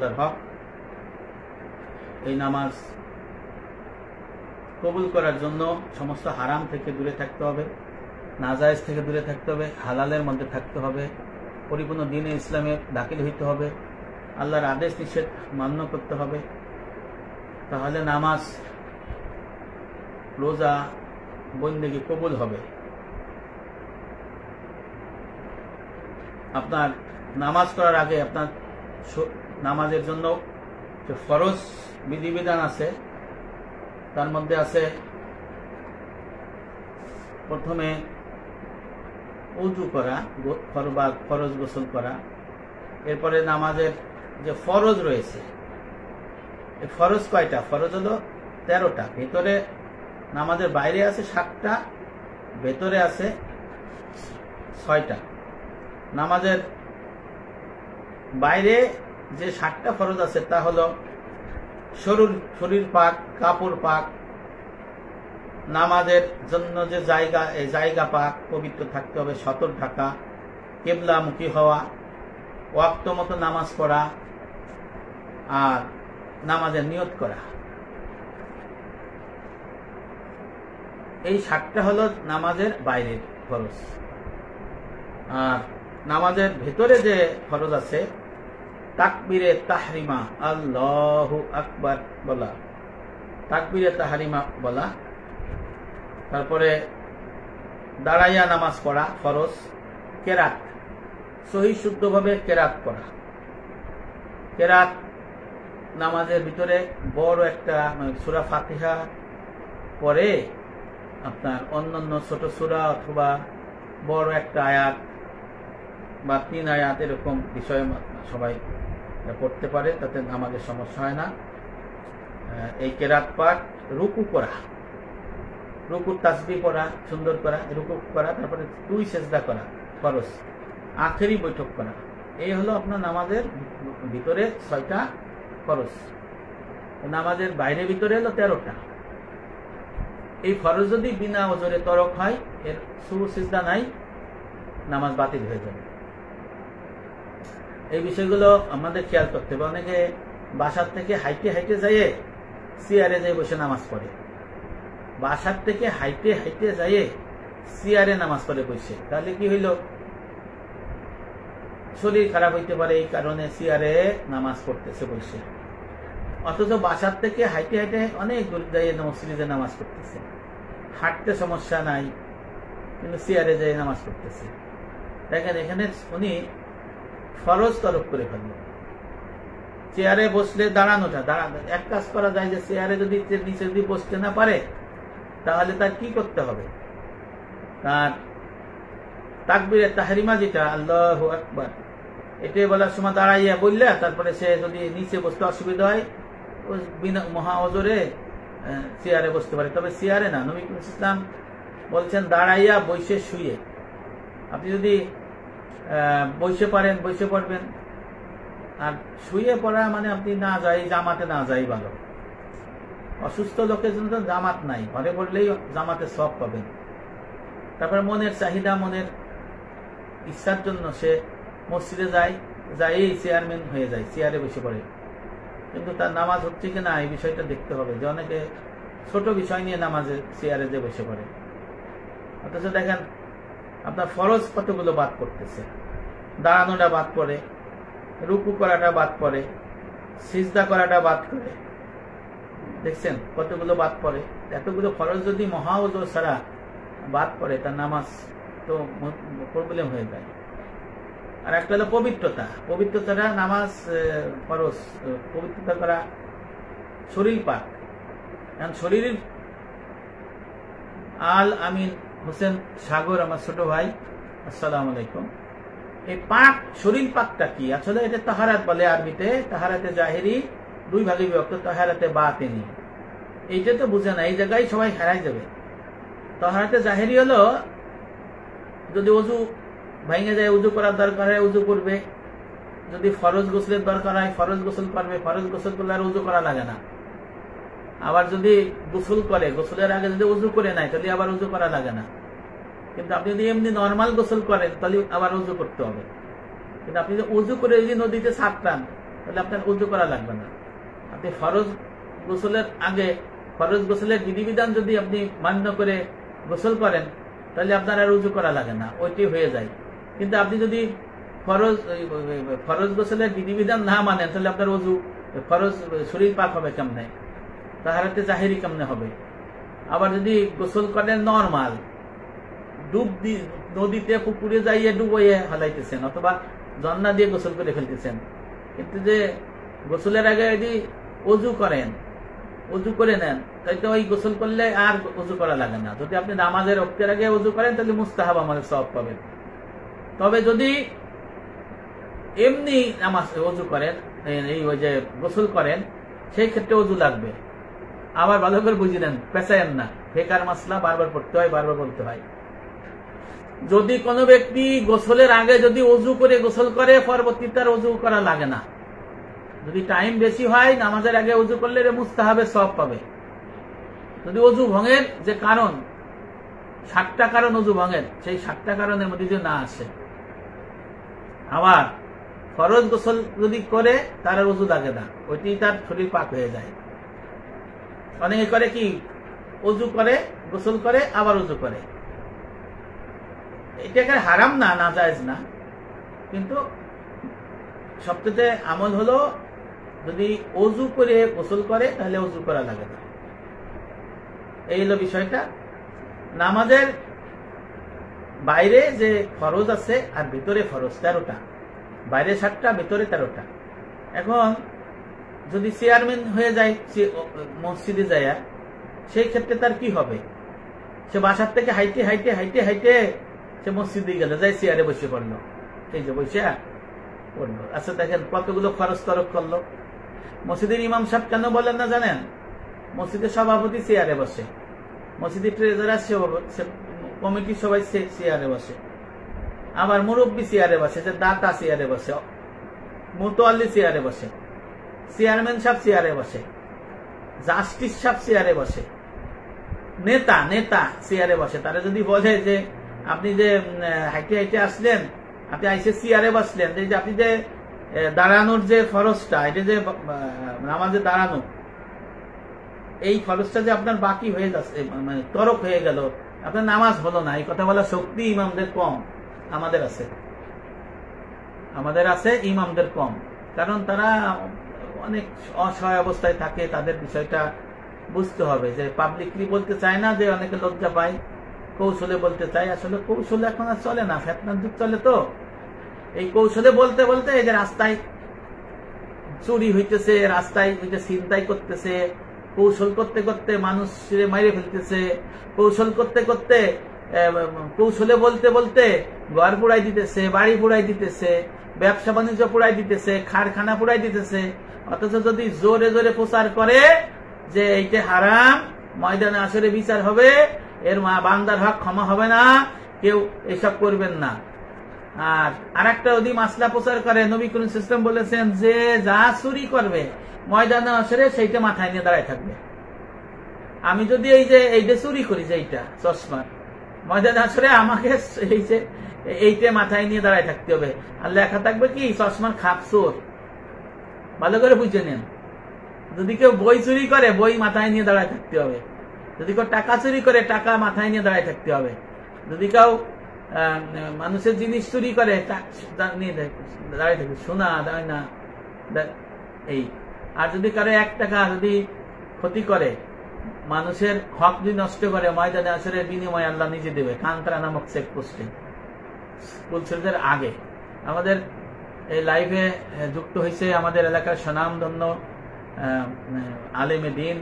আল্লাহর হক। এই নামাজ কবুল করার জন্য সমস্ত হারাম থেকে দূরে থাকতে হবে, নাজায়েজ থেকে দূরে থাকতে হবে, হালালের মধ্যে থাকতে হবে, পরিপূর্ণ দ্বীনে ইসলামে দাখিল হইতে হবে, আল্লাহর আদেশ নিষেধ মান্য করতে হবে। তাহলে নামাজ, রোজা, বন্দেগী কবুল হবে। আপনার নামাজ করার আগে আপনার নামাজের জন্য যে ফরজ বিধিবিধান আছে তার মধ্যে আছে প্রথমে উযু করা, ফরজ গোসল করা। এরপরে নামাজের যে ফরজ রয়েছে, এই ফরজ কয়টা? ফরজ হলো 13টা। ভেতরে নামাজের বাইরে আছে 7টা, ভেতরে আছে 6টা। নামাজের বাইরে যে 7টা ফরজ আছে তা হলো শরীর পাক, কাপড় পাক, নামাজের জন্য যে জায়গা, এই জায়গা পাক, পবিত্র থাকতে হবে, সতর ঢাকা, কিবলামুখী হওয়া, ওয়াক্ত মতো নামাজ পড়া, আর নামাজের নিয়ত করা। এই 7টা হলো নামাজের বাইরের ফরজ। আর নামাজের ভেতরে যে ফরজ আছে, তাকবীরে তাহরিমা, আল্লাহু আকবার বলা, তাকবীরে তাহরিমা বলা, তারপরে দাঁড়াইয়া নামাজ পড়া ফরজ, কেরাত, সহি শুদ্ধভাবে কেরাত করা। কেরাত নামাজের ভিতরে বড় একটা সূরা ফাতিহা পরে আপনার অন্যান্য ছোট সূরা অথবা বড় একটা আয়াত বা 3 আয়াত এরকম বিষয় সবাই পড়তে পারে, তাতে নামাজের সমস্যা হয় না। এই কেরাত পাঠ, রুকু করা, রুকুর তাসবিহ পড়া, সুন্দর করা, রুকু করা, তারপরে 2 সেজদা করা ফরজ, আখেরি বৈঠক করা। এই হলো আপনার নামাজের ভিতরে 6টা ফরজ। নামাজের বাইরে ভিতরে হলো 13টা। এই ফরজ যদি বিনা ওজরে তরক হয়, এর সুজদা নাই, নামাজ বাতিল হয়ে যাবে। এই বিষয়গুলো আমাদের খেয়াল করতে হবে। অনেকে বাসার থেকে হাইটে হাইটে যাইয়ে চেয়ারে যাই বসে নামাজ পড়ে, বাসার থেকে হাইটে হাইটে যাইয়ে চেয়ারে নামাজ পড়ে বসে, তাহলে কি হইল? শরীর খারাপ হইতে পারে, এই কারণে চেয়ারে নামাজ পড়তেছে বসে। অথচ বাসার থেকে হাইটে হাইটে অনেক দূর যাইয়ে মসজিদে নামাজ পড়তেছে, হাঁটতে সমস্যা নাই, কিন্তু চেয়ারে যাই নামাজ পড়তেছে। দেখেন এখানে উনি ফরজ তরক করে ফেলল। চেয়ারে বসলে দাঁড়ানোটা, এক কাজ করা যায় যে চেয়ারে যদি নিচে যদি বসতে না পারে তাহলে তার কি করতে হবে? তার তাকবীরে তাহরিমা যেটা আল্লাহু আকবার, এটাই বলার সময় দাঁড়াইয়া বললে, তারপরে সে যদি নিচে বসতে অসুবিধা হয় মহা ওজরে চেয়ারে বসতে পারে। তবে চেয়ারে না, নবী ইসলাম বলছেন দাঁড়াইয়া, বসে, শুয়ে। আপনি যদি বসে পারেন বসে পড়বেন, আর শুয়ে পড়া মানে আপনি না যাই, জামাতে না যাই ভালো। অসুস্থ লোকের জন্য জামাত নাই, ঘরে পড়লেই জামাতে সওয়াব পাবেন। তারপরে মনের চাহিদা, মনের ইচ্ছার জন্য সে মসজিদে যায়, যাই চেয়ারম্যান হয়ে যায়, চেয়ারে বসে পড়ে, কিন্তু তার নামাজ হচ্ছে কি না এই বিষয়টা দেখতে হবে। যে অনেকে ছোট বিষয় নিয়ে নামাজে চেয়ারে যে বসে পড়ে। অথচ দেখেন আপনার ফরজ কতগুলো বাদ পড়তেছে, দাঁড়ানোটা বাদ পড়ে, রুকু করাটা বাদ পড়ে, সিজদা করাটা বাদ করে, দেখছেন কতগুলো বাদ পড়ে। এতগুলো ফরজ যদি মহা ওজর ছাড়া বাদ পড়ে, তার নামাজ তো প্রবলেম হয়ে যায়। আর একটা হলো পবিত্রতা, পবিত্রতাটা নামাজ ফরজ, পবিত্রতা করা, শরীর পাক। এখন শরীরের আল আমিন হোসেন সাগর, আমার ছোট ভাই, আসসালামু আলাইকুম। এই পাক, শরীর পাকটা কি? আসলে এটা তাহারাত বলে আরবিতে। তাহারাতে জাহেরি 2 ভাগে বিভক্ত, তাহারাতে বাতিনি। এইটা তো বুঝে না, এই জায়গায় সবাই হারাই যাবে। তাহারাতে জাহেরি হলো যদি অজু ভাঙে যায়, উজু করার দরকার হয় উজু করবে, যদি ফরজ গোসলের দরকার হয় ফরজ গোসল করবে, ফরজ গোসল করলে আর উজু করা লাগে না। আবার যদি গোসল করে, গোসলের আগে যদি উজু করে নাই তাহলে আবার উজু করা লাগে না। কিন্তু আপনি যদি এমনি নর্মাল গোসল করেন তাহলে আবার উজু করতে হবে। কিন্তু আপনি যদি উজু করে যদি নদীতে সাঁতরান তাহলে আপনার উযু করা লাগবে না। আপনি ফরজ গোসলের আগে ফরজ গোসলের বিধিবিধান যদি আপনি মান্য করে গোসল করেন তাহলে আপনার আর উযু করা লাগে না, ওইটি হয়ে যায়। কিন্তু আপনি যদি ফরজ গোসলের বিধিবিধান না মানেন তাহলে আপনার উযু ফরজ শরীর পাক হবে কেমনে, তাহারাতে জাহেরি কেমনে হবে। আবার যদি গোসল করেন নরমাল, নদীতে পুকুরে যাইয়ে ডুবইয়ে হালাইতেছেন অথবা জন্না দিয়ে গোসল করে ফেলতেছেন, কিন্তু যে গোসলের আগে যদি অজু করেন, অজু করে নেন, তাই তো ওই গোসল করলে আর অজু করা লাগে না। যদি আপনি নামাজের ওয়াক্তের আগে অজু করেন তাহলে মুস্তাহাব আমলের সওয়াব পাবেন। তবে যদি এমনি নামাজ অজু করেন, এই ওই যে গোসল করেন, সেই ক্ষেত্রে অজু লাগবে। আবার ভালো করে বুঝে নেন, পেঁচায়েন না, বেকার মাসলা বারবার পড়তে হয়, বারবার বলতে হয়। যদি কোনো ব্যক্তি গোসলের আগে যদি অজু করে গোসল করে, পরবর্তীতে আর অজু করা লাগে না। যদি টাইম বেশি হয়, নামাজের আগে অজু করলে মুস্তাহাবের সওয়াব পাবে। যদি অজু ভঙ্গের যে কারণ, 7টা কারণ অজু ভঙ্গের, সেই 7টা কারণের মধ্যে যদি না আসে, আবার ফরজ গোসল যদি করে তার আর অজু লাগে না, ওইটি তার শরীর পাক হয়ে যায়। অনেকে করে কি, অজু করে, গোসল করে, আবার অজু করে। এটা হারাম না, নাজায়েজ না, কিন্তু সবচেয়ে আমল হলো যদি অজু করে গোসল করে তাহলে অজু করা লাগে না। এই হলো বিষয়টা। নামাজের বাইরে যে ফরজ আছে আর ভিতরে ফরজ 13টা, বাইরে 7টা, ভিতরে 13টা। এখন যদি চেয়ারম্যান হয়ে যায় মসজিদে যায়, সেই ক্ষেত্রে তার কি হবে? সে বাসার থেকে হাইটে হাইটে হাইটে হাইটে সে মসজিদে গেল, যাই চেয়ারে বসে পড়লো, এই যে বসে পড়লো। আচ্ছা দেখেন কতগুলো খরচ তরফ করলো। মসজিদের ইমাম সাহেব কেন বলেন না জানেন? মসজিদের সভাপতি চেয়ারে বসে, মসজিদের ট্রেজারার কমিটির সবাই চেয়ারে বসে, আবার মুরব্বী চেয়ারে বসে, যে দাতা চেয়ারে বসে, মুতোয়াল্লি চেয়ারে বসে, চেয়ারম্যান সাহেব চেয়ারে বসে, জাস্টিস সাহেব চেয়ারে বসে, নেতা নেতা চেয়ারে বসে। তারা যদি বলে যে আপনি যে হাইটে হাইটে আসলেন, আপনি আইসে চেয়ারে বসলেন, যে আপনি যে দাঁড়ানোর যে ফরজটা, এটা যে নামাজে দাঁড়ানো, এই ফরজটা যে আপনার বাকি হয়ে যাচ্ছে, মানে তরক হয়ে গেল, আপনার নামাজ হলো না, এই কথা বলা শক্তি ইমামদের কম। আমাদের আছে ইমামদের কম, কারণ তারা অনেক অসহায় অবস্থায় থাকে। তাদের বিষয়টা বুঝতে হবে যে পাবলিকলি বলতে চায় না, যে অনেকে লজ্জা পায়, কৌশলে বলতে চায়। আসলে কৌশলে এখন আর চলে না, ফেতনার যুগ চলে। তো এই কৌশলে বলতে বলতে এই যে রাস্তায় চুরি হইতেছে, রাস্তায় ছিনতাই করতেছে, কৌশল করতে করতে মানুষ মাইরে ফেলতেছে, কৌশল করতে করতে কৌশলে বলতে বলতে ঘর পুড়াই দিতেছে, বাড়ি পুড়াই দিতেছে, ব্যবসা বাণিজ্য পুড়াই দিতেছে, কারখানা পুড়াই দিতেছে। অথচ যদি জোরে জোরে প্রচার করে যে এইটা হারাম, ময়দানে আসরে বিচার হবে, এর বান্দার হক ক্ষমা হবে না, কেউ এসব করবেন না। আর একটা যদি মাসলা প্রচার করে, নবী করিম সাল্লাল্লাহু আলাইহি ওয়াসাল্লাম বলেছেন যে যা চুরি করবে ময়দানে আসরে সেইটা মাথায় নিয়ে দাঁড়ায় থাকবে। আমি যদি এইটা চুরি করি, যে এইটা চশমা, ময়দানে আসরে আমাকে এইটা মাথায় নিয়ে দাঁড়ায় থাকতে হবে। আর লেখা থাকবে কি, চশমার খাপ চোর। ভালো করে বুঝে নেন। যদি কেউ বই চুরি করে, বই মাথায় নিয়ে দাঁড়ায় থাকতে হবে। যদি কেউ টাকা চুরি করে, টাকা মাথায় নিয়ে দাঁড়ায় থাকতে হবে। যদি কেউ মানুষের জিনিস চুরি করে, দাঁড়ায় থাকবে, সোনা দাঁড়ায় না এই। আর যদি কারো 1 টাকা যদি ক্ষতি করে, মানুষের হক যদি নষ্ট করে, ময়দানে আসরে বিনিময় আল্লাহ নিজে দেবে, কান্তরা নামক চেকপোস্টে, স্কুলদের আগে। আমাদের এই লাইভে যুক্ত হয়েছে আমাদের এলাকার স্বনামধন্য আলেমে দিন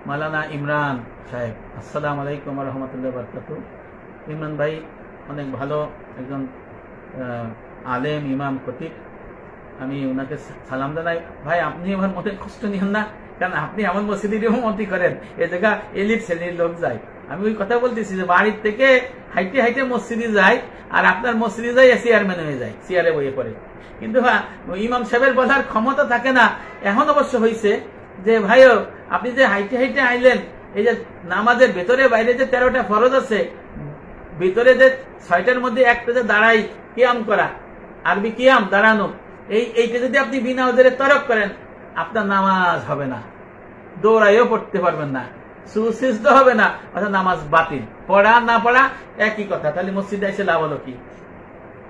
মাওলানা ইমরান সাহেব। আসসালামু আলাইকুম ওয়া রাহমাতুল্লাহি ওয়া বারাকাতুহু। ইমরান ভাই অনেক ভালো একজন আলেম, ইমাম, খতিব। আমি ওনাকে সালাম জানাই। ভাই আপনি আমার মনে কষ্ট নিয়েন না, কারণ আপনি আমার মসজিদেরও মতি করেন, এ জায়গা এলিট শ্রেণীর লোক যায়। আমি ওই কথা বলতেছি যে বাড়ির থেকে হাইটে হাইটে মসজিদে যায়, আর আপনার মসজিদে যায় চেয়ারম্যান হয়ে যায়, চেয়ারে বইয়ে পড়ে। কিন্তু ইমাম সাহেবের বলার ক্ষমতা থাকে না। এখন অবশ্য হয়েছে যে ভাইও আপনি যে হাইটে হাইটে আইলেন, এই যে নামাজের ভেতরে বাইরে যে 13টা ফরজ আছে, ভিতরে যে 6টার মধ্যে একটা যে দাঁড়াই কিয়াম করা, আরবি কিয়াম দাঁড়ানো, এইটা যদি আপনি বিনা ওজরে তরক করেন, আপনার নামাজ হবে না, দৌড়াইও পড়তে পারবেন না, সুসিদ্ধ হবে না, অর্থাৎ নামাজ বাতিল। পড়া না পড়া একই কথা। তাহলে মসজিদে এসে লাভ হলো কি?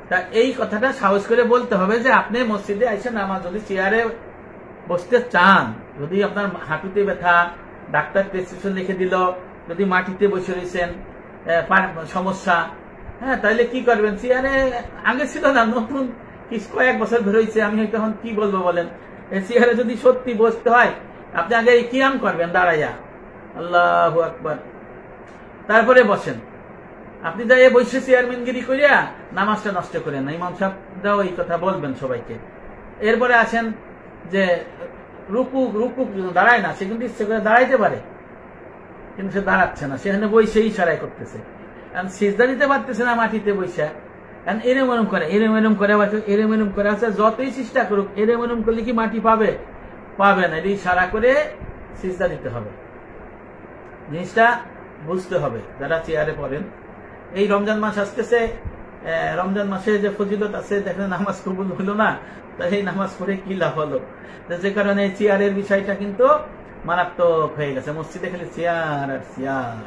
তা এই কথাটা সাহস করে বলতে হবে যে আপনি মসজিদে এসে নামাজ যদি চেয়ারে বসতে চান, যদি আপনার হাঁটুতে ব্যথা, ডাক্তার প্রেসক্রিপশন লিখে দিল, যদি মাটিতে বসে রয়েছেন সমস্যা, হ্যাঁ, তাহলে কি করবেন? চেয়ারে আগে ছিল না, নতুন কয়েক বছর ধরে হয়েছে, আমি তখন কি বলবো বলেন? চেয়ারে যদি সত্যি বসতে হয়, আপনি আগে কিয়াম করবেন দাঁড়াইয়া, আল্লাহু আকবার, তারপরে বসেন। আপনি যাই বসে চেয়ারম্যানগিরি করিয়া নামাজটা নষ্ট করেন না। ইমাম সাহেবরাও এই কথা বলবেন সবাইকে। এরপরে আসেন যে রুকু দাঁড়ায় না, সে কিন্তু ইচ্ছে করে দাঁড়াইতে পারে, কিন্তু সে দাঁড়াচ্ছে না, সেখানে বসে ইশারায় করতেছে, সিজদা দিতে পারতেছে না মাটিতে বসে, এরম করে আছে। যতই চেষ্টা করুক, এরম করলে কি মাটি পাবে? পাবে না। এটা ইশারা করে সিজদা দিতে হবে। জিনিসটা বুঝতে হবে যারা চেয়ারে পড়েন। এই রমজান মাস আসতেছে, রমজান মাসে যে ফজিলত আছে, দেখেন নামাজ কবুল হলো না, তাই এই নামাজ পড়ে কি লাভ হলো? যে কারণে চেয়ারের বিষয়টা কিন্তু মারাত্মক হয়ে গেছে। মসজিদে খালি চেয়ার আর চেয়ার,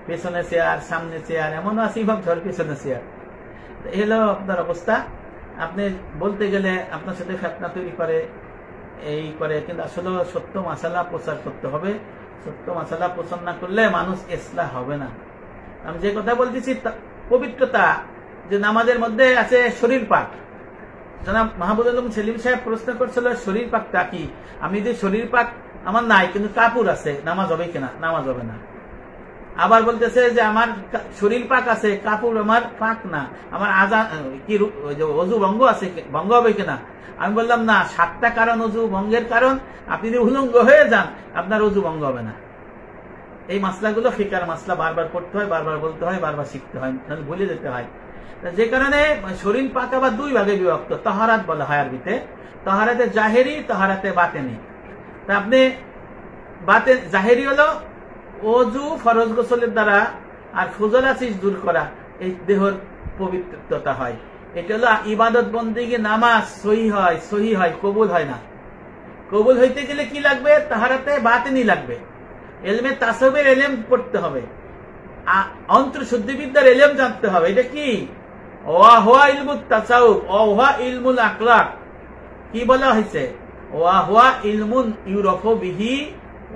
পেছনে চেয়ার, সামনে চেয়ার, এমনও আছে ইমাম ধর পেছনে চেয়ার। এলো আপনার অবস্থা। আপনি বলতে গেলে আপনার সাথে ফেতনা তৈরি করে, এই করে, কিন্তু আসলে সত্য মাসালা প্রচার করতে হবে। সত্য মাসালা প্রচার না করলে মানুষ ইসলাহ হবে না। আমি যে কথা বলতেছি পবিত্রতা, যে নামাজের মধ্যে আছে শরীর পাক। জনাব মাহবুব আলম সেলিম সাহেব প্রশ্ন করছিল শরীর পাকটা কি? আমি যে শরীর পাক আমার নাই, কিন্তু কাপড় আছে, নামাজ হবে কিনা? নামাজ হবে না। আবার বলতেছে যে আমার শরীর পাক আছে, কাপড় আমার পাক না, আমার কি অজু ভঙ্গ আছে, ভঙ্গ হবে কিনা? আমি বললাম না, 7টা কারণ অজু ভঙ্গের কারণ, আপনি যদি উলঙ্গ হয়ে যান আপনার অজু ভঙ্গ হবে না। এই মাসলাগুলো ফিকার মাসলা, বারবার পড়তে হয়, বারবার বলতে হয়, বারবার শিখতে হয়, তাহলে ভুলে যেতে হয়। যে কারণে শরীর পাক আবার 2 ভাগে বিভক্ত। তাহারাত বলা হয় আরবিতে, তাহারাতে জাহেরি, তাহারাতে বাতেনি। তা আপনি জাহেরি হলো অজু ফরজ গোসলের দ্বারা আর ফুজলাচিস দূর করা, এই দেহর পবিত্রতা হয়। এটা হলো ইবাদত বন্দেগী, নামাজ সহি হয়, কবুল হয় না। কবুল হইতে গেলে কি লাগবে? তাহারাতে বাতেনি লাগবে, এলমে তাসাউফের এলেম পড়তে হবে, অন্তর্শুদ্ধিবিদ্যার এলেম জানতে হবে। এটা কি? ওয়াহুয়া ইলমুত তাসাউফ, ওয়াহুয়া ইলমুল আখলাক। কি বলা হয়েছে? ওয়াহুয়া ইলমুন ইউরফু বিহি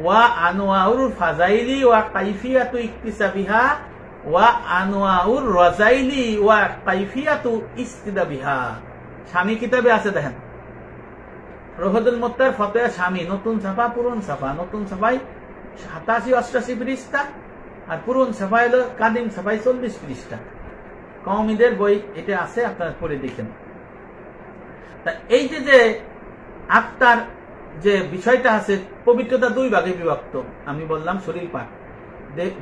ওয়া আনওয়াউর ফাজাইলি ওয়া কাইফিয়াতু ইকতিসাবিহা ওয়া আনওয়াউর রাজাইলি ওয়া কাইফিয়াতু ইস্তিদাবিহা। স্বামী কিতাবে আছে, দেখেন, রোহদুল মুত্তার ফতোয়া স্বামী, নতুন ছাপা, পুরন ছাপা। নতুন ছাপায় 87-88 পৃষ্ঠা, আর পুরন ছাপায় হলো কাদিম ছাপায় 40 পৃষ্ঠা। কওমীদের বই এটা আছে, আপনারা পড়ে দেখেন। তা এই যে আত্মার যে বিষয়টা আছে, পবিত্রতা 2 ভাগে বিভক্ত। আমি বললাম শরীর পাক,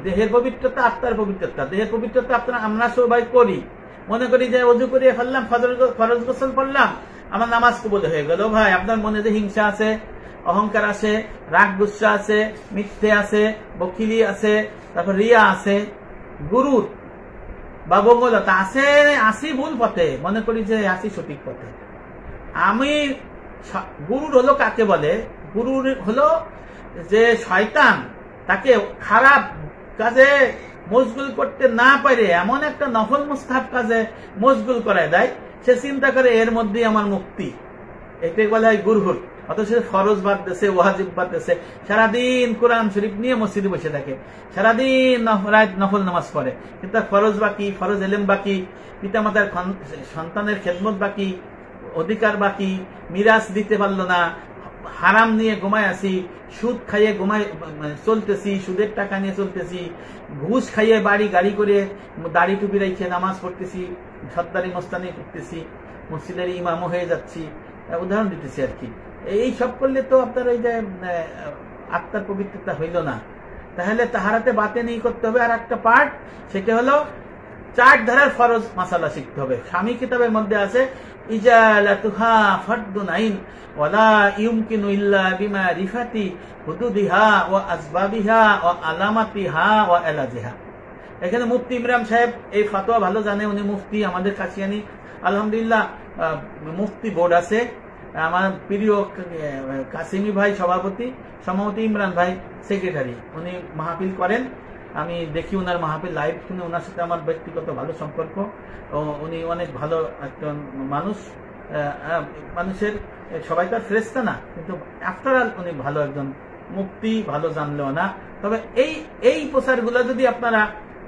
দেহের পবিত্রতা, আত্মার পবিত্রতা। দেহের পবিত্রতা আমরা সবাই করি, মনে করি যে ওযু করে ফেললাম, ফরজ গোসল পড়লাম, আমার নামাজ কবুল হয়ে গেল। ভাই, আপনার মনে যে হিংসা আছে, অহংকার আছে, রাগ গুসা আছে, মিথ্যে আছে, বকিলি আছে, তারপর রিয়া আছে, গুরুর বা বঙ্গলতা আছে, আসি ভুল পথে, মনে করি যে আসি সঠিক পথে। আমি গুরুর হলো কাকে বলে? গুরুর হলো যে শয়তান তাকে খারাপ কাজে মশগুল করতে না পারে এমন একটা নফল মুস্তাহাব কাজে মশগুল করায় দেয়। সে চিন্তা করে এর মধ্যে আমার মুক্তি, এটাই বলা হয় গুরুর। অথচ ফরজ বাদ দিয়েছে, ওয়াজিব বাদ দিয়েছে, সারাদিন কোরআন শরীফ নিয়ে মসজিদে বসে থাকে, সারাদিন নফল নামাজ পড়ে, কিন্তু ফরজ বাকি, ফরজ এলেম বাকি, পিতামাতার সন্তানের খেদমত বাকি, অধিকার বাকি, মিরাজ দিতে পারলো না, হারাম নিয়ে ঘুমায় আসি, সুদ খাইয়ে ঘুমায় চলতেছি, সুদের টাকা নিয়ে চলতেছি, ঘুষ খাইয়ে বাড়ি গাড়ি করে দাড়ি টুপি রেখে নামাজ পড়তেছি, সত্তারি মস্তানি করতেছি, মসজিদের ইমামও হয়ে যাচ্ছি, উদাহরণ দিতেছি আর কি। এই সব করলে তো আপনার ওই যে আত্মার পবিত্রতা হইল না। তাহলে তাহারাতে বাতেনি করতে হবে। আর একটা পার্ট, সেটা হলো 4 ধারার ফরজ মাসালা শিখতে হবে। স্বামী কিতাবের মধ্যে আছে ইজালাতুহা ফারদুন আইন ওয়ালা ইউমকিনু ইল্লা বিমারিফাতি হুদুদিহা ওয়া আসবাবিহা ওয়া আলামাতিহা ওয়া এলাজিহা। এখানে মুফতি ইমরান সাহেব এই ফতোয়া ভালো জানে, উনি মুফতি আমাদের কাছিয়ানি। আলহামদুলিল্লাহ মুফতি বোর্ড আছে, আমার প্রিয় কাসিমি ভাই সভাপতি, ইমরান ভাই সেক্রেটারি, উনি মাহফিল করেন, আমি দেখি ওনার মাহফিল লাইভ শুনে, ওনার সাথে আমার ব্যক্তিগত ভালো সম্পর্ক। উনি অনেক ভালো একজন মানুষ, মানুষের সবাই তো আর ফেরেশতা না, কিন্তু আফটার অল উনি ভালো একজন মুক্তি, ভালো জানলেও না। তবে এই প্রচারগুলো যদি আপনারা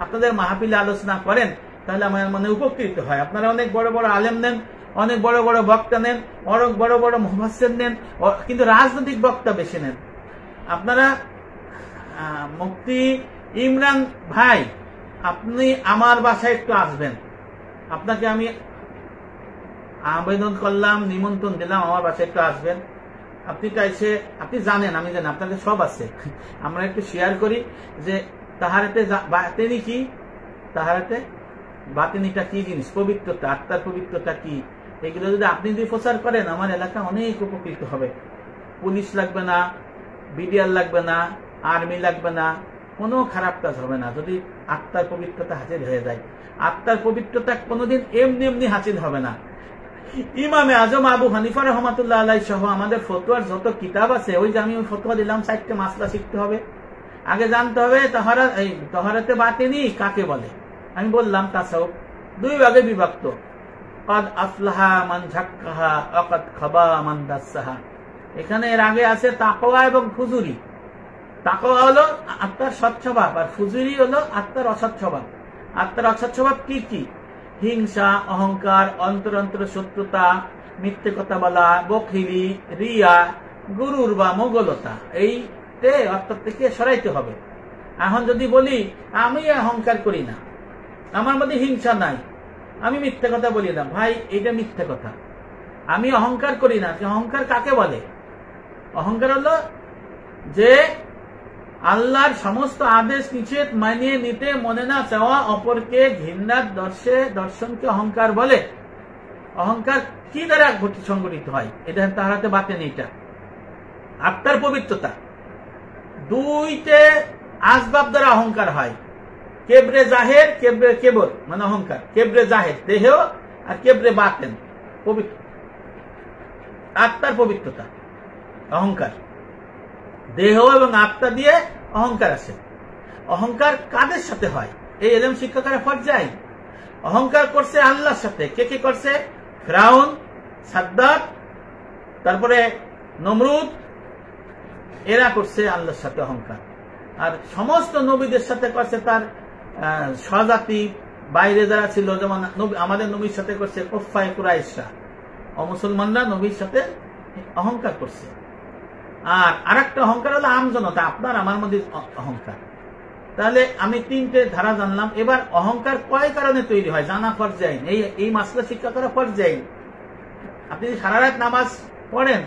আপনাদের মাহফিলে আলোচনা করেন তাহলে আমার মনে উপকৃত হয়। আপনারা অনেক বড় বড় আলেম নেন, অনেক বড় বড় বক্তা নেন, অনেক বড় বড় মুফাসসির নেন, কিন্তু রাজনৈতিক বক্তা বেশি নেন। আপনারা মুফতি ইমরান ভাই, আপনি আমার বাসায় একটু আসবেন, আপনাকে আমি আবেদন করলাম, নিমন্ত্রণ দিলাম, আমার বাসায় একটু আসবেন। আপনি এসে, আপনি জানেন, আমি জানি আপনাদের সব আছে, আমরা একটু শেয়ার করি যে তাহারাতে বাতিনি কি, তাহারাতে বাতিনিটা কি জিনিস, পবিত্রতা, আত্মার পবিত্রতা কি, এগুলো যদি আপনি যদি প্রচার করেন আমার এলাকা অনেক উপকৃত হবে। পুলিশ লাগবে না, বিডিআর লাগবে না, আর্মি লাগবে না, কোনো খারাপ কাজ হবে না যদি আত্মার পবিত্রতা হাসিল হয়ে যায়। আত্মার পবিত্রতা কোনোদিন এমনি এমনি হাসিল হবে না। ইমামে আজম আবু হানিফা রহমাতুল্লাহ আলাইহি সহ আমাদের ফতোয়ার যত কিতাব আছে, ওই যে আমি ফতোয়া দিলাম 4টে মাসলা শিখতে হবে। আগে জানতে হবে তাহারাতে বাতিনি কাকে বলে। আমি বললাম তাসাউফ 2 ভাগে বিভক্ত, ক্বাদ আফলাহা মান যাক্কাহা ওয়া ক্বাদ খাবা মান দাসসাহা। এখানে এর আগে আছে তাকওয়া এবং ফুজুরি। তাকওয়া হলো আত্মার সৎ স্বভাব, আর ফুজুরি হলো আত্মার অসৎ স্বভাব। আত্মার অসৎ স্বভাব কি কি? হিংসা, অহংকার, অন্তর শত্রুতা, মিথ্যে কথা বলা, বখিলি, রিয়া, গুরুর বা মোগলতা, এইতে অর্থাৎ থেকে সরাইতে হবে। এখন যদি বলি আমি অহংকার করি না, আমার মধ্যে হিংসা নাই, আমি মিথ্যে কথা বলি না, ভাই এটা মিথ্যে কথা। আমি অহংকার করি না, অহংকার কাকে বলে? অহংকার হলো যে আল্লাহর সমস্ত আদেশ নিষেধ মানিয়ে নিতে মনে না চাওয়া, অপরকে ঘৃণার দর্শনকে অহংকার বলে। অহংকার কি দ্বারা সংগঠিত হয়? এটা তাহারাতে বাতেন। এটা আত্মার পবিত্রতা। 2টে আসবাব দ্বারা অহংকার হয়, কেবরে জাহের, কেবরে কেবর, মানে অহংকার। কেবরে জাহের দেহ, আর কেবরে বাতেন পবিত্র, আত্মার পবিত্রতা অহংকার। দেহ এবং আত্মা দিয়ে অহংকার আছে। অহংকার কাদের সাথে হয়? এই ইলম শিক্ষকেরা পর্যায় অহংকার করছে আল্লাহর সাথে। কে কে করছে? ফিরাউন, সাদ্দাত, তারপরে নমরুদ, এরা করছে আল্লাহর সাথে অহংকার। আর সমস্ত নবীদের সাথে করছে তার স্বজাতি, বাইরে যারা ছিল, যেমন আমাদের নবীর সাথে করছে কুফায়ে কুরাইশরা, অমুসলমানরা নবীর সাথে অহংকার করছে। আর আরেকটা অহংকার হলো আমজনতা, আপনার আমার মধ্যে অহংকার। তাহলে আমি 3টে ধারা জানলাম। এবার অহংকার কয় কারণে তৈরি হয় জানা পর্যায়ে, এই মাসলা শিক্ষা করা পর্যায়ে। আপনি যদি সারা রাত নামাজ পড়েন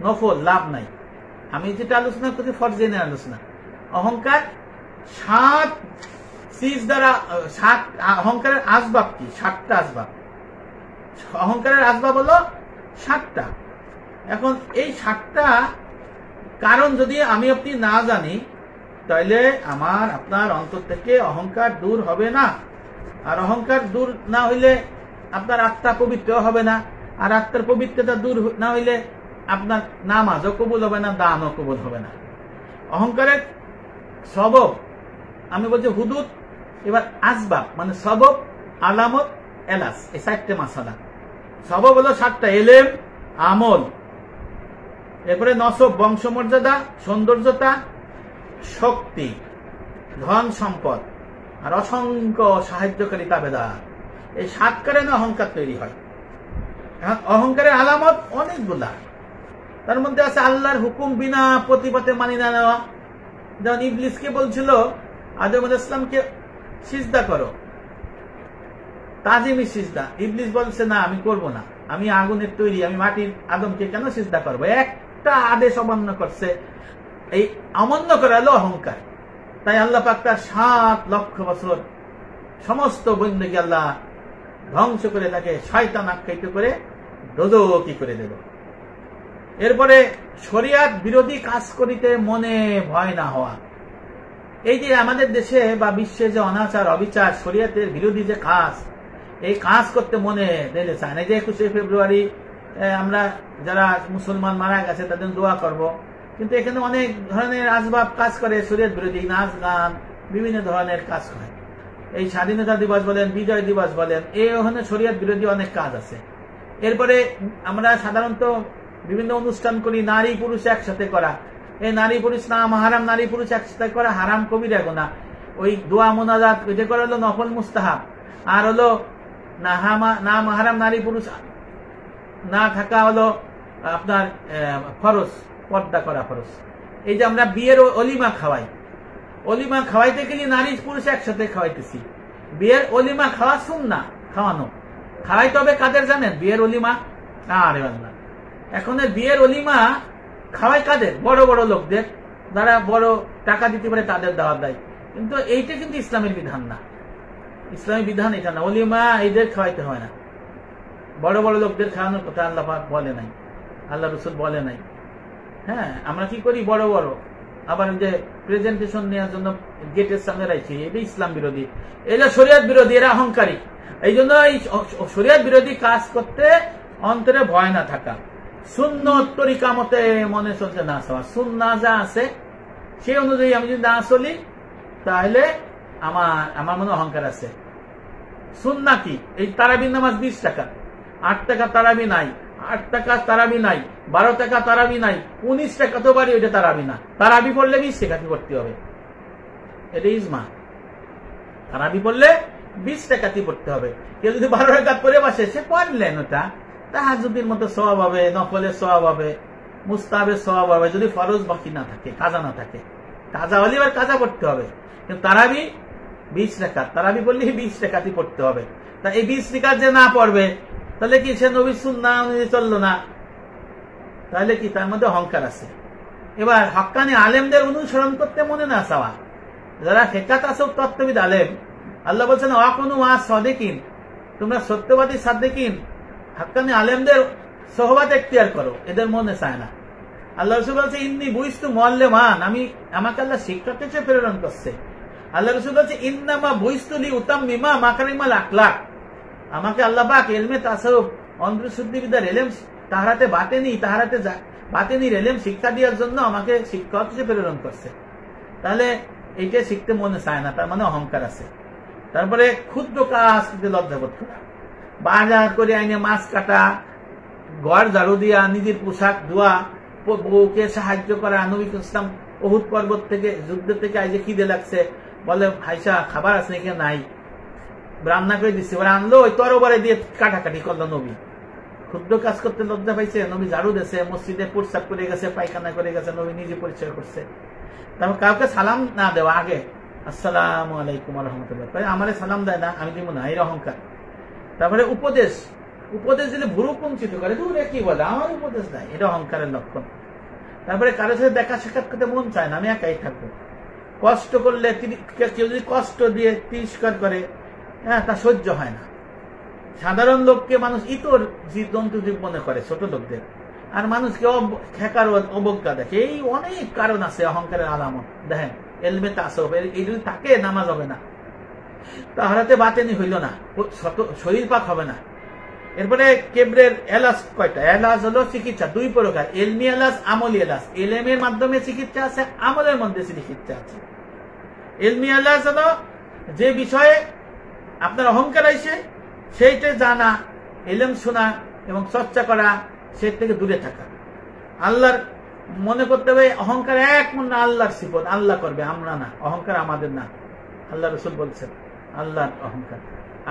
নফল, লাভ নাই। আমি যেটা আলোচনা করছি ফরজেনের আলোচনা। অহংকার 7 চিজ দ্বারা, অহংকারের আসবাব কি? 7টা আসবাব। অহংকারের আসবাব হলো 7টা। এখন এই 7টা কারণ যদি আমি আপনি না জানি, তাহলে আমার আপনার অন্তর থেকে অহংকার দূর হবে না। আর অহংকার দূর না হইলে আপনার আত্মা পবিত্র হবে না। আর আত্মার পবিত্রতা দূর না হইলে আপনার নামাজও কবুল হবে না, দানও কবুল হবে না। অহংকারের সবব আমি বলছি হুদুদ। এবার আসবাব মানে সবব, আলামত, এলাস, এই 4টে মাসালা। সবব হলো 7টা, এলেম, আমল, এরপরে নসব বংশমর্যাদা, সৌন্দর্যতা, শক্তি, ধন সম্পদ, আর অসংখ্য সাহায্যকারী তাবেদার। এই 7 কারণে অহংকার তৈরি হয়। অহংকারের আলামত অনেকগুলা। তার মধ্যে আছে আল্লাহর হুকুম বিনা প্রতিপদে মানি না নেওয়া। যেমন ইবলিসকে বলছিল আদম আলাইহিস সালামকে সিজদা করো, তাজিমি সিজদা। ইবলিস বলছে না, আমি করব না, আমি আগুনের তৈরি, আমি মাটির আদমকে কেন সিজদা করবো? একটা আদেশ অমান্য করছে। এই অমান্য করা হলো অহংকার। তাই আল্লাহ পাক তার 7 লক্ষ বছর সমস্ত বন্দেগী আল্লাহ ধ্বংস করে তাকে শয়তান আখ্যায়িত করে দোজখী করে দেব। এরপরে শরিয়াত বিরোধী কাজ করিতে মনে ভয় না হওয়া। এই যে আমাদের দেশে বা বিশ্বে যে অনাচার, অবিচার, শরিয়াতের বিরোধী যে কাজ, এই কাজ করতে মনে দিলে চায় না। যে 21শে ফেব্রুয়ারি আমরা যারা মুসলমান মারা গেছে তাদের দোয়া করব, কিন্তু এখানে অনেক ধরনের আসবাব কাজ করে, শরীয়ত বিরোধী নাচ গান বিভিন্ন ধরনের কাজ করে। এই স্বাধীনতা দিবস বলেন, বিজয় দিবস বলেন, এই ওখানে শরীয়ত বিরোধী অনেক কাজ আছে। এরপরে আমরা সাধারণত বিভিন্ন অনুষ্ঠান করি নারী পুরুষ একসাথে করা, এই নারী পুরুষ না মাহারাম নারী পুরুষ একসাথে করা হারাম কবিরা গুনাহ। ওই দোয়া মোনাজাত ওইটা করা হলো নফল মুস্তাহাব, আর হলো না মাহারাম নারী পুরুষ না থাকা হলো আপনার ফরজ, পর্দা করা ফরজ। এই যে আমরা বিয়ের অলিমা খাওয়াই, অলিমা খাওয়াইতে গেলে নারী পুরুষ একসাথে খাওয়াইতেছি। বিয়ের অলিমা খাওয়া সুন্নাহ, খাওয়ানো খাওয়াইতে হবে কাদের জানেন? বিয়ের অলিমা। আরে আল্লাহ, এখন বিয়ের অলিমা খাওয়াই কাদের? বড় বড় লোকদের, যারা বড় টাকা দিতে পারে তাদের দাওয়াত দেয়। কিন্তু এইটা কিন্তু ইসলামের বিধান না, ইসলামী বিধান এটা না। অলিমা এদের খাওয়াইতে হয় না, বড় বড় লোকদের খাওয়ানোর কথা আল্লাহ পাক বলে নাই, আল্লাহ রসুল বলে নাই। হ্যাঁ, আমরা কি করি? বড় বড় আবার যে প্রেজেন্টেশন নেওয়ার জন্য গেটের সামনে রাখছি, এটা ইসলাম বিরোধী, এটা শরিয়ত বিরোধী, এরা অহংকারী। এই জন্য এই শরিয়ত বিরোধী কাজ করতে অন্তরে ভয় না থাকা, সুন্নত তরিকা মতে মনে চলতে না চলা, সুন্নাহ যা আছে সেই অনুযায়ী আমি যদি না চলি তাহলে আমার মনে অহংকার আছে। সুন্নাহ কি? এই তারাবির নামাজ 20 টাকা, 8 টাকা তারাবি নাই, 8 টাকা তারাবি নাই, 12 টাকা তারাবি নাই, 19 টাকা তো বাড়ি, ওইটা তারাবি না। তারাবি পড়লে 20 টাকা পড়তে হবে, এটা ইজমা। তারাবি পড়লে 20 টাকাতে পড়তে হবে। কেউ যদি 12 রাকাত করে বসে, সে পড়লেন ওটা তাহাজ্জুদের মতো সওয়াব হবে, নফলের সওয়াব হবে, মুস্তাহাবের সওয়াব হবে, যদি ফরজ বাকি না থাকে, কাজা না থাকে। কাজা হলে এবার কাজা পড়তে হবে, কিন্তু তারাবি 20 টাকা, তারাবি পড়লে 20 টাকাতে পড়তে হবে। তা এই 20 টাকা যে না পড়বে, তাহলে কি সে নবীর সুন্নাহ অনুযায়ী চললো না? তাহলে কি তার মধ্যে অহংকার আছে। এবার হক্কানি আলেমদের অনুসরণ করতে মনে না চাওয়া, যারা ফিকাহ তাসাউফ তত্ত্ববিদ আলেম, আল্লাহ বলছেন ওয়াকুনু ওয়া সাদিকিন, তোমরা সত্যবাদী সাদিকিন হক্কানি আলেমদের সোহবত এখতিয়ার করো, এদের মনে চায় না। আল্লাহ রাসূল বলছে ইন্নী বুইস্তু মুআল্লিমান, আমাকে আল্লাহ শিক্ষক হিসেবে প্রেরণ করছে। আল্লাহ রাসূল বলছে ইন্নামা বুইস্তু লিউতাম্মিমা মাকারিমাল আখলাক, আমাকে আল্লাহ পাক ইলমে তাসাউফ অন্তর্শুদ্ধিবিদ্যার ইলম তাহারাতে বাতিনির ইলম শিক্ষা দেওয়ার জন্য আমাকে শিক্ষক হিসেবে প্রেরণ করছে। তাহলে এইটা শিখতে মনে চায় না, তার মানে অহংকার আছে। তারপরে ক্ষুদ্র কাজ লজ্জাবোধ করা, বাজার করে আইনে মাছ কাটা, ঘর ঝাড়ু দিয়া, নিজের পোশাক ধোয়া, বউকে সাহায্য করা। নবী ইসলাম উহুদ পর্বত থেকে যুদ্ধ থেকে আইজে খিদে লাগছে, বলে ভাইসা খাবার আছে নাকি? নাই, রান্না করে দিচ্ছে, ওরা আনলো, ওই তরবারে দিয়ে কাটাকাটি করলো নবী। ক্ষুদ্র কাজ করতে লজ্জা পাইছে, নবী ঝাড়ু দিয়েছে, মসজিদে প্রস্রাব করে গেছে, পায়খানা করে গেছে, নবী নিজে পরিচয় করছে। তারপর কাউকে সালাম না দেওয়া, আগে আসসালামু আলাইকুম রহমতুল্লাহ, আমারে সালাম দেয় না, আমি দিব না, এর অহংকার। তারপরে উপদেশ দিলে ভুরু কুঞ্চিত করে, দূরে কি বলে, আমার উপদেশ দেয়, এটা অহংকারের লক্ষণ। তারপরে কারোর সাথে দেখা সাক্ষাৎ করতে মন চায় না, আমি একাই থাকবো। কষ্ট করলে কেউ যদি কষ্ট দিয়ে তিরস্কার করে, হ্যাঁ, তা সহ্য হয় না। সাধারণ লোককে মানুষ ইতর জন্তু জীব মনে করে, ছোট লোকদের, আর মানুষকে ঠেকার অবজ্ঞা দেখে। এই অনেক কারণ আছে অহংকারের আলামত। দেখেন এলমে তাসাউফ, এই যদি থাকে নামাজ হবে না, তাহারাতে বাতেনি হইল না, শরীর পাক হবে না। এরপরে কেবরের এলাজ কয়টা? এলাজ হলো চিকিৎসা 2 প্রকার, এলমি এলাজ, আমলি এলাজ। এলেমের মাধ্যমে চিকিৎসা আছে, আমলের মধ্যে চিকিৎসা আছে। এলমি এলাজ হলো যে বিষয়ে আপনার অহংকার আইছে সেইটা জানা, এলেম শোনা এবং চর্চা করা, সে থেকে দূরে থাকা। আল্লাহর মনে করতে হবে অহংকার এক মনে আল্লাহর সিফত, আল্লাহ করবে, আমরা না। অহংকার আমাদের না, আল্লাহ রাসূল বলছেন আল্লাহর অহংকার,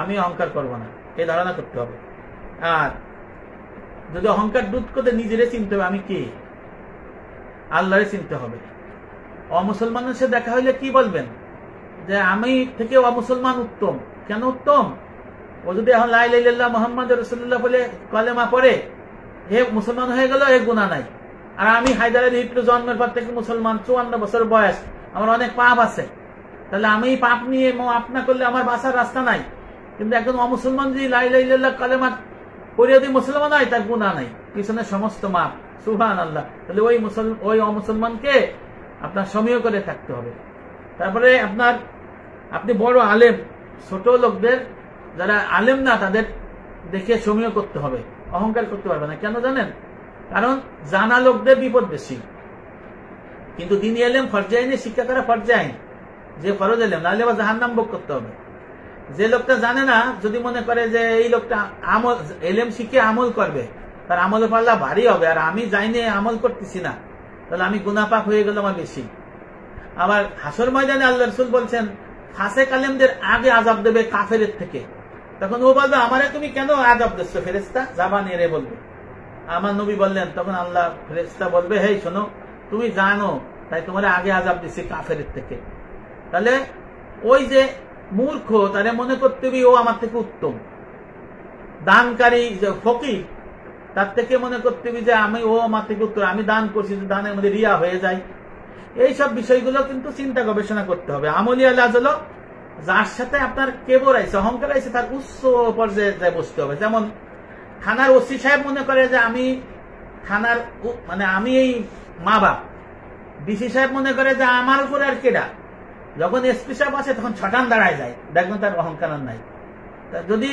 আমি অহংকার করব না, এই ধারণা করতে হবে। আর যদি অহংকার দূর করতে নিজেরে চিনতে হবে, আমি কে, আল্লাহরে চিনতে হবে। অমুসলমানের সাথে দেখা হইলে কি বলবেন? যে আমি থেকে অমুসলমান উত্তম। কেন উত্তম? ও যদি এখন লা ইলাহা ইল্লাল্লাহ মুহাম্মাদুর রাসূলুল্লাহ বলে কলেমা পড়ে, হে মুসলমান হয়ে গেল, এ গুনাহ নাই। আর আমি হায়দার আলী হিটলু জন্মের পর থেকে মুসলমান, 54 বছর বয়স, আমার অনেক পাপ আছে, তাহলে আমি পাপ নিয়ে মাফ না করলে আমার বাঁচার রাস্তা নাই। কিন্তু একজন অমুসলমান যদি লা ইলাহা ইল্লাল্লাহ কলেমা পড়ে যদি মুসলমান হয়, তার গুনাহ নাই, পিছনে সমস্ত মাপ, সুবহানাল্লাহ। তাহলে ওই অমুসলমানকে আপনার সমীহ করে থাকতে হবে। তারপরে আপনি বড় আলেম, ছোট লোকদের যারা আলেম না তাদের দেখে সমীহ করতে হবে। অহংকার করতে পারবে না। কেন জানেন? কারণ জানা লোকদের বিপদ বেশি, কিন্তু দিনী এলেম ফরজে আইনে শিক্ষা করা ফরজে আইন, যে ফরজ এলেম, নাহলে আবার জাহান্নাম ভোগ করতে হবে। যে লোকটা জানে না, যদি মনে করে যে এই লোকটা আমল এলেম শিখে আমল করবে, তার আমল পাল্লা ভারী হবে, আর আমি যাইনি আমল করতেছি না, তাহলে আমি গুনাপাক হয়ে গেল আমার বেশি। আবার হাসর ময়দানে আল্লাহ রাসূল বলছেন ফাসেক আলেমদের আগে আযাব দেবে কাফেরের থেকে। তখন ও বলবে আমারে তুমি কেন আযাব দিচ্ছ ফেরেশতা? জাবান এরে বলবে। আমার নবী বললেন, তখন আল্লাহ ফেরেশতা বলবে হেই শোনো, তুমি জানো তাই তোমার আগে আযাব দিচ্ছি কাফেরের থেকে। তাহলে ওই যে মূর্খ, তারে মনে করতে হবে ও আমার থেকে উত্তম। দানকারী যে ফকির, তার থেকে মনে করতে হবে যে ও আমার থেকে উত্তম, আমি দান করছি, দানের মধ্যে রিয়া হয়ে যায়। এইসব বিষয়গুলো কিন্তু চিন্তা গবেষণা করতে হবে। আমলিয়া লাজ হলো যার সাথে আপনার কেবর আইছে, অহংকার আইছে, তার উচ্চ পর্যায়ে বসতে হবে। যেমন থানার ওসি সাহেব মনে করে যে আমি থানার মানে আমি এই মা বাপ, ডিসি সাহেব মনে করে যে আমার উপরে আর কেডা। যখন এসপি সাহেব আসে তখন ছটান দাঁড়ায় যায়, দেখবেন তার অহংকার নাই। যদি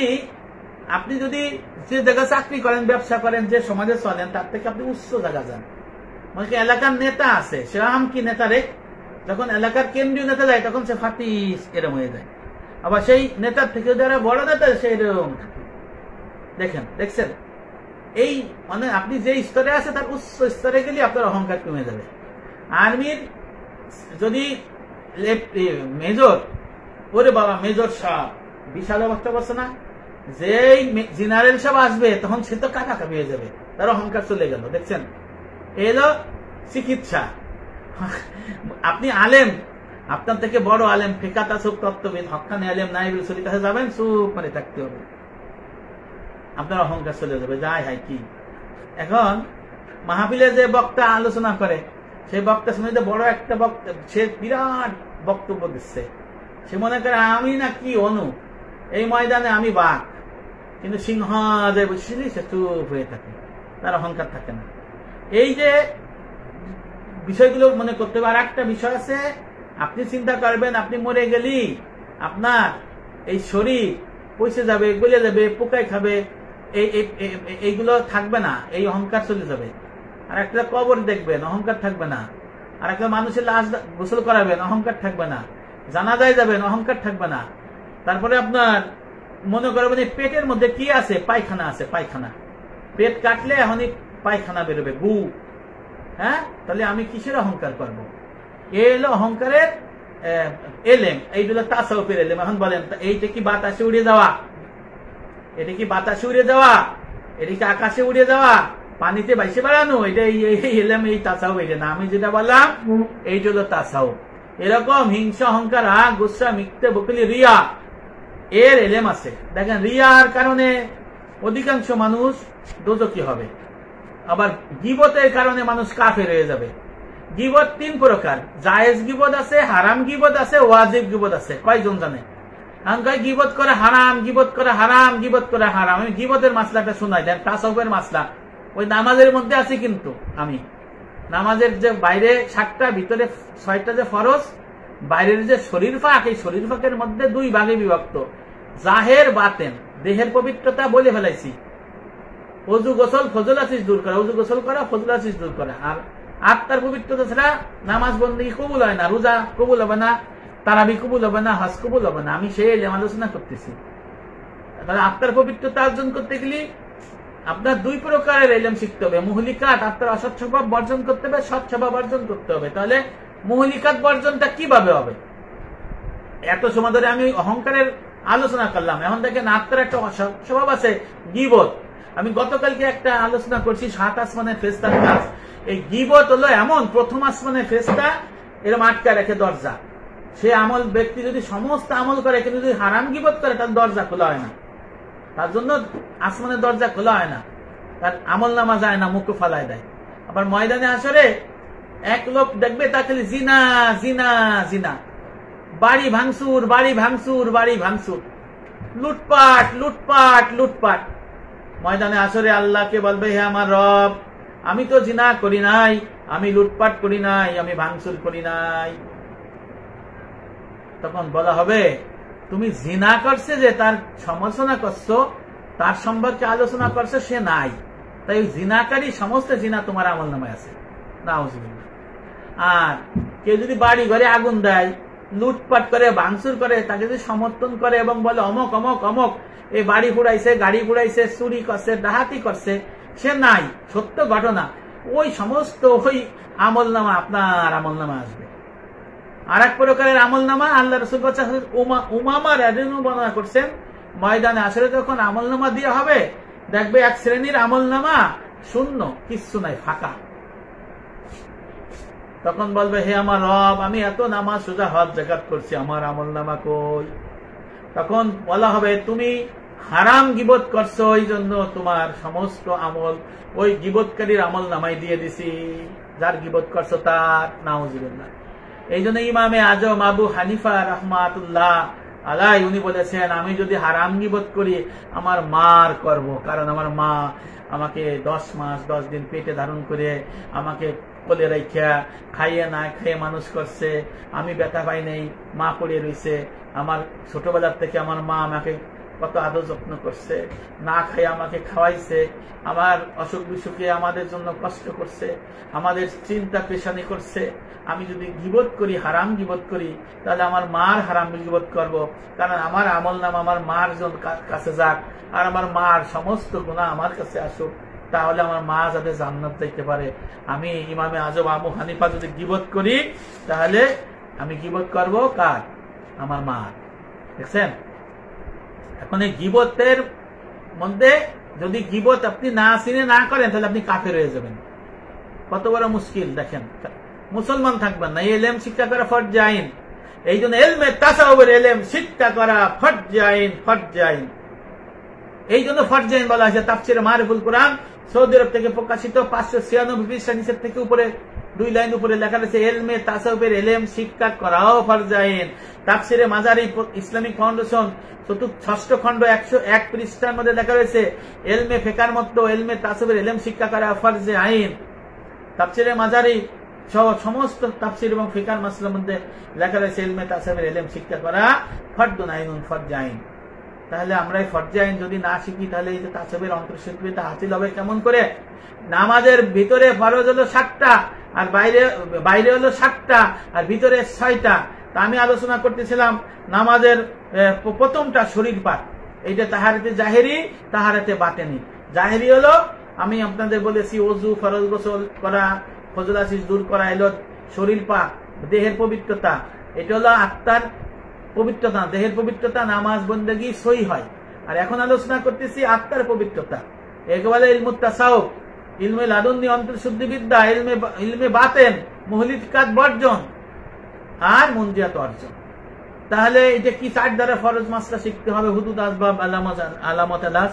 আপনি যদি যে জায়গায় চাকরি করেন, ব্যবসা করেন, যে সমাজে চলেন, তার থেকে আপনি উচ্চ জায়গা যান। মানে এলাকার নেতা আছে, সেরকম কি নেতা রে, যখন এলাকার কেন্দ্রীয় নেতা যায় তখন সে ফাটিস এরম হয়ে যায়। আবার সেই নেতার থেকে যারা বড় নেতা সেই এরকম থাকে। দেখছেন এই মানে আপনি যে স্তরে আছে তার উচ্চ স্তরে গেলে আপনার অহংকার কমে যাবে। আর্মির যদি মেজর, ওরে বাবা মেজর সাহেব বিশাল অবস্থা করছে না, যেই জেনারেল সাহেব আসবে তখন সে তো কাটাকাটি হয়ে যাবে, তার অহংকার চলে গেল। দেখছেন এলো চিকিৎসা, আপনি আলেম, আপনার থেকে বড় আলেম, ফিকাত আসুক তত্ত্ববিদ, হক্কানি আলেম, নাইবুল সলির কাছে যাবেন, চুপ মানে থাকতে হবে, আপনার অহংকার চলে যাবে। যাই হাই কি এখন মাহফিলে যে বক্তা আলোচনা করে, সেই বক্তা শুনে বড় একটা বক্তা, সে বিরাট বক্তব্য দিচ্ছে, সে মনে করে আমি না কি অনু, এই ময়দানে আমি বাঘ, কিন্তু সিংহ যে বুঝছিলি সে চুপ হয়ে থাকে, তার অহংকার থাকে না। এই যে বিষয়গুলো মনে করতে হবে। আর একটা বিষয় আছে, আপনি চিন্তা করবেন আপনি মরে গেলি আপনার এই শরীর পয়সে যাবে, গলে যাবে, পোকায় খাবে, এইগুলো থাকবে না, এই অহংকার চলে যাবে। আর একটা কবর দেখবেন, অহংকার থাকবে না। আর একটা মানুষের লাশ গোসল করাবেন, অহংকার থাকবে না। জানাজায় যাবেন, অহংকার থাকবে না। তারপরে আপনার মনে করবেন এই পেটের মধ্যে কি আছে, পায়খানা আছে, পায়খানা, পেট কাটলে এখনই পায়খানা বেরোবে, গু। হ্যাঁ, তাহলে আমি কিসের অহংকার করবো? এলো অহংকারের এলেম, এইগুলো তাসাউফের এলেম। এখন বলেন এইটা কি বাতাসে উড়ে যাওয়া? এটা কি বাতাসে উড়ে যাওয়া? এটা কি আকাশে উড়ে যাওয়া? পানিতে বাইসে বেড়ানো? এটা এলেম, এই তাসাউফ এটা না। আমি যেটা বললাম এইটা হলো তাসাউফ। এরকম হিংসা, অহংকার, রাগ, গুসা, মিথ্যে, বকুলি, রিয়া, এর এলেম আছে। দেখেন রিয়ার কারণে অধিকাংশ মানুষ দোজখী হবে। আবার গীবতের কারণে মানুষ কাফের হয়ে যাবে। গীবত তিন প্রকার, জায়েজ গীবত আছে, হারাম গীবত আছে, ওয়াজিব গীবত আছে। কয়জন জানে? গীবত করে হারাম, গীবত করে হারাম, গীবত করে হারাম। আমি গীবতের মাসলাটা শোনাই দেন, তাসাউফের মাসলা ওই নামাজের মধ্যে আছে। কিন্তু আমি নামাজের যে বাইরে 7টা, ভিতরে 6টা যে ফরজ, বাইরের যে শরীর ফাঁক, এই শরীর ফাঁকের মধ্যে 2 ভাগে বিভক্ত, জাহের বাতেন। দেহের পবিত্রতা বলে ফেলাইছি, অজু গোসল ফজল আসিস দূর করা, অজু গোসল করা, ফজল আসিস দূর করা। আর আত্মার পবিত্রতা ছাড়া নামাজ বন্দী কবুল হয় না, রোজা কবুল হবে না, তারাবি কবুল হবে না, হজ কবুল হবে না। আমি সেই আলোচনা করতেছি। তাহলে আত্মার পবিত্রতা অর্জন করতে গেলে আপনার 2 প্রকারের এলেম শিখতে হবে। মুহলিকাত, আত্মার অসৎ স্বভাব বর্জন করতে হবে, সৎ স্বভাব বর্জন করতে হবে। তাহলে মুহলিকাত বর্জনটা কিভাবে হবে? এত সময় ধরে আমি অহংকারের আলোচনা করলাম। এখন দেখেন আত্মার একটা অসৎ স্বভাব আছে, গীবত। আমি গতকালকে একটা আলোচনা করছি 7 আসমানের ফেরেশতার কাজ। এই গীবত হলো এমন, প্রথম আসমানের ফেরেশতা এরকম আটকা রেখে দরজা। সে আমল ব্যক্তি যদি সমস্ত আমল করে কিন্তু যদি হারাম গীবত করে, তার দরজা খোলা হয় না, তার জন্য আসমানের দরজা খোলা হয় না, তার আমল নামা যায় না, মুখ ফালায় দেয়। আবার ময়দানে আসরে এক লোক দেখবে তা খালি জিনা জিনা জিনা, বাড়ি ভাঙচুর, বাড়ি ভাঙচুর, বাড়ি ভাঙচুর, লুটপাট লুটপাট লুটপাট। ময়দানে আসরে আল্লাহকে বলবে, হে আমার রব, আমি তো জিনা করি নাই, আমি লুটপাট করি নাই, আমি ভাঙচুর করি নাই। তখন বলা হবে, তুমি জিনা করছে যে তার সমালোচনা করছো, তার সম্পর্কে আলোচনা করছে সে নাই, তাই ওই জিনাকারী সমস্ত জিনা তোমার আমল নামায় আছে। নাউজুবিল্লাহ। আর কেউ যদি বাড়ি ঘরে আগুন দেয়, লুটপাট করে, ভাঙচুর করে, তাকে যদি সমর্থন করে এবং বলে অমক অমক অমক এই বাড়ি পুড়াইছে, গাড়ি পুড়াইছে, চুরি করছে, ডাহাতি করছে, সে নাই, সত্য ঘটনা, ওই সমস্ত ওই আমল নামা আপনার আমল নামা আসবে। আর এক প্রকারের আমল নামা আল্লাহ রাসূল উমামা রাদিয়াল্লাহু আনহু বর্ণনা করছেন, ময়দানে আসরে যখন আমল নামা দেওয়া হবে, দেখবে এক শ্রেণীর আমল নামা শূন্য, কিচ্ছু নাই, ফাঁকা। তখন বলবে, হে আমার রব, আমি এত নামাজ সোজা হজ যাকাত করছি, আমার আমল নামা কই? তখন বলা হবে, তুমি হারাম গীবত করছো, ওই জন্য তোমার সমস্ত আমল ওই গীবতকারীর আমল নামাই দিয়ে দিছি, যার গীবত করছো তার। নাউজুবিল্লাহ। এই জন্য ইমামে আজম আবু হানিফা রাহমাতুল্লাহ আলাই উনি বলেছেন, আমি যদি হারাম গীবত করি আমার মার করব, কারণ আমার মা আমাকে 10 মাস 10 দিন পেটে ধারণ করে আমাকে কোলে রাইখা খাইয়ে না খাইয়ে মানুষ করছে, আমি ব্যথা পাই নাই, মা পড়ে রয়েছে। আমার ছোটবেলার থেকে আমার মা আমাকে কত আদর যত্ন করছে, না খাইয়ে আমাকে খাওয়াইছে, আমার অসুখ বিসুখে আমাদের জন্য কষ্ট করছে, আমাদের চিন্তা পেশানি করছে। আমি যদি গীবত করি, হারাম গীবত করি, তাহলে আমার মার হারাম গীবত করব, কারণ আমার আমল নাম আমার মার কাছে যাক, আর আমার মার সমস্ত গুনাহ আমার কাছে আসুক, তাহলে আমার মা যাতে জান্নাত যাইতে পারে। আমি ইমামে আজম আবু হানিফা যদি গীবত করি, তাহলে আমি গীবত করব কার? আমার মা। দেখছেন? এখন এই গীবতের মধ্যে যদি গীবত আপনি না চিনে না করেন, তাহলে আপনি কাফের হয়ে যাবেন। কত বড় মুশকিল দেখেন, মুসলমান থাকবেন না। এলেম শিক্ষা করা ফরজ আইন, এই জন্য এলমে তাসাউফের এলেম শিক্ষা করা ফরজ আইন, ফরজ আইন। এই জন্য ফরজ আইন বলা হয়েছে। তাফসিরে মারিফুল কোরআন সৌদি আরব থেকে প্রকাশিত 596 পৃষ্ঠা নিচের থেকে উপরে 2 লাইন উপরে লেখা রয়েছে, এলমে তাসাউফের এলেম শিক্ষা করাও ফরজ আইন। তাফসিরে মাজারি ইসলামিক ফাউন্ডেশন 6ষ্ঠ খণ্ড 101 পৃষ্ঠার মধ্যে লেখা রয়েছে, এলমে ফিকার মতো এলমে তাসাউফের এলেম শিক্ষা করা ফরজ আইন। তাফসিরে মাজারি সমস্ত তাফসির এবং ফিকার মাসলার মধ্যে লেখা রয়েছে, এলমে তাসাউফের এলেম শিক্ষা করা ফরদুন আইনুন, ফরজ আইন। তাহলে আমরা এই ফরজ আইন যদি না শিখি, তাহলে এই যে তাসাউফের অন্তর্শীলতা হাসিল হবে কেমন করে? নামাজের ভিতরে ফরজ হলো 7টা, আর বাইরে হলো 7টা, আর ভিতরে 6টা। তা আমি আলোচনা করতেছিলাম নামাজের প্রথমটা শরীর পাক, এইটা তাহারাতে জাহেরি, তাহারাতে বাতেনি। জাহেরি হলো আমি আপনাদের বলেছি ওযু, ফরজ গোসল করা, ফজল আসিস দূর করা, এলো শরীর পাক, দেহের পবিত্রতা। এটা হলো আত্মার পবিত্রতা, দেহের পবিত্রতা, নামাজ বন্দেগী সই হয়। আর এখন আলোচনা করতেছি আত্মার পবিত্রতা, একেবারে ইলমুত তাসাউফ, ইলমে লাদুন্নি অন্তর্শুদ্ধি বিদ্যা, ইলমে বাতেন, মুহলিকাত বর্জন আর মুনজিয়াত অর্জন। তাহলে এটা কি 4 দ্বারা ফরজ মাসলা শিখতে হবে, হুদুদ, আসবাব, আলামত, আলাস।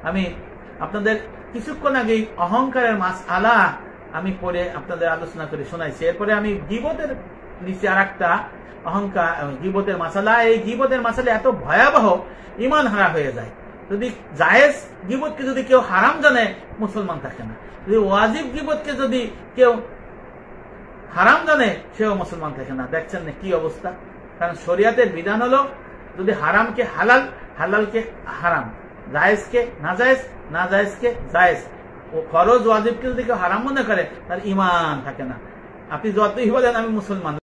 আমি আপনাদের কিছুক্ষণ আগে অহংকারের মাসআলা আমি পরে আপনাদের আলোচনা করে শোনাইছি। এরপরে আমি গীবতের নিচে আর একটা অহংকার, গীবতের মাসালা। এই গীবতের মাসালা এত ভয়াবহ, ঈমান হারা হয়ে যায়। যদি জায়েজ গীবতকে যদি কেউ হারাম জানে, মুসলমান থাকে না। যদি ওয়াজিব গীবতকে যদি কেউ হারাম জানে, সেও মুসলমান থাকে না। দেখছেন না কি অবস্থা? কারণ শরিয়াতের বিধান হলো, যদি হারামকে হালাল, হালালকে হারাম, জায়েজকে নাজায়েজ, নাজায়েজকে জায়েজ। ও ফরজ ওয়াজিবকে যদি কেউ হারাম মনে করে, তার ঈমান থাকে না। আপনি যতই বলেন আমি মুসলমান,